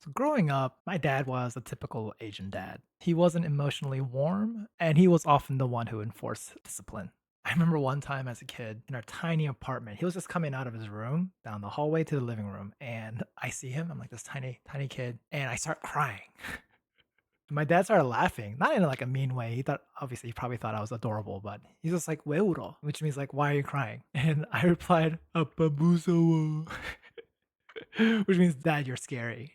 So growing up, my dad was a typical Asian dad. He wasn't emotionally warm, and he was often the one who enforced discipline. I remember one time as a kid in our tiny apartment, he was just coming out of his room down the hallway to the living room, and I see him. I'm like this tiny kid, and I start crying. My dad started laughing, not in like a mean way. He thought, obviously, he probably thought I was adorable, but he's just like, "We uro," which means like, "Why are you crying?" And I replied, "Apa musawa," which means, "Dad, you're scary."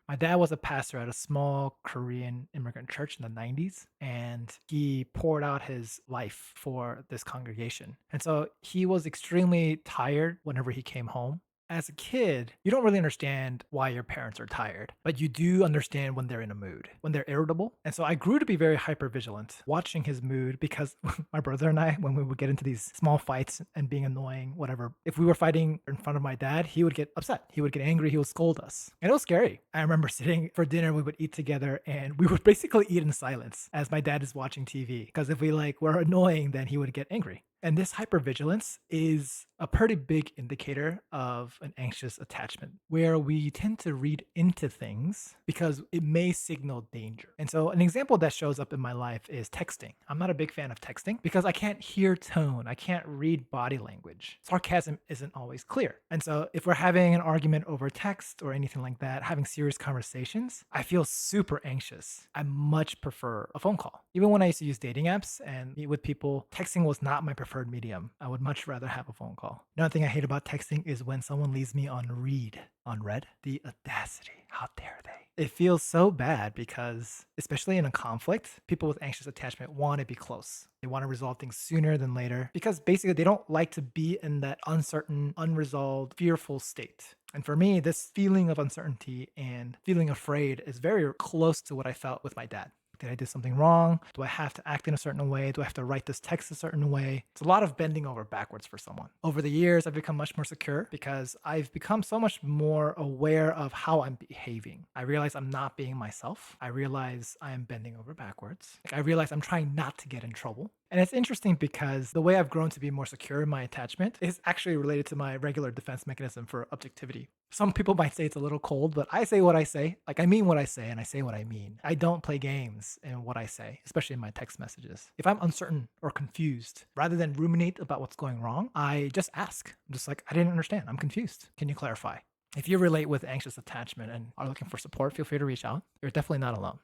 My dad was a pastor at a small Korean immigrant church in the 90s, and he poured out his life for this congregation. And so he was extremely tired whenever he came home. As a kid, you don't really understand why your parents are tired, but you do understand when they're in a mood, when they're irritable. And so I grew to be very hyper vigilant watching his mood because my brother and I, when we would get into these small fights and being annoying, whatever, if we were fighting in front of my dad, he would get upset. He would get angry. He would scold us. And it was scary. I remember sitting for dinner, we would eat together and we would basically eat in silence as my dad is watching TV. Because if we like were annoying, then he would get angry. And this hypervigilance is a pretty big indicator of an anxious attachment where we tend to read into things because it may signal danger. And so, an example that shows up in my life is texting. I'm not a big fan of texting because I can't hear tone, I can't read body language. Sarcasm isn't always clear. And so, if we're having an argument over text or anything like that, having serious conversations, I feel super anxious. I much prefer a phone call. Even when I used to use dating apps and meet with people, texting was not my preferred medium. I would much rather have a phone call. Another thing I hate about texting is when someone leaves me on read. On read? The audacity. How dare they? It feels so bad because, especially in a conflict, people with anxious attachment want to be close. They want to resolve things sooner than later because basically they don't like to be in that uncertain, unresolved, fearful state. And for me, this feeling of uncertainty and feeling afraid is very close to what I felt with my dad. Did I do something wrong? Do I have to act in a certain way? Do I have to write this text a certain way? It's a lot of bending over backwards for someone. Over the years, I've become much more secure because I've become so much more aware of how I'm behaving. I realize I'm not being myself. I realize I am bending over backwards. Like, I realize I'm trying not to get in trouble. And it's interesting because the way I've grown to be more secure in my attachment is actually related to my regular defense mechanism for objectivity. Some people might say it's a little cold, but I say what I say. Like, I mean what I say and I say what I mean. I don't play games in what I say, especially in my text messages. If I'm uncertain or confused, rather than ruminate about what's going wrong, I just ask. I'm just like, I didn't understand. I'm confused. Can you clarify? If you relate with anxious attachment and are looking for support, feel free to reach out. You're definitely not alone.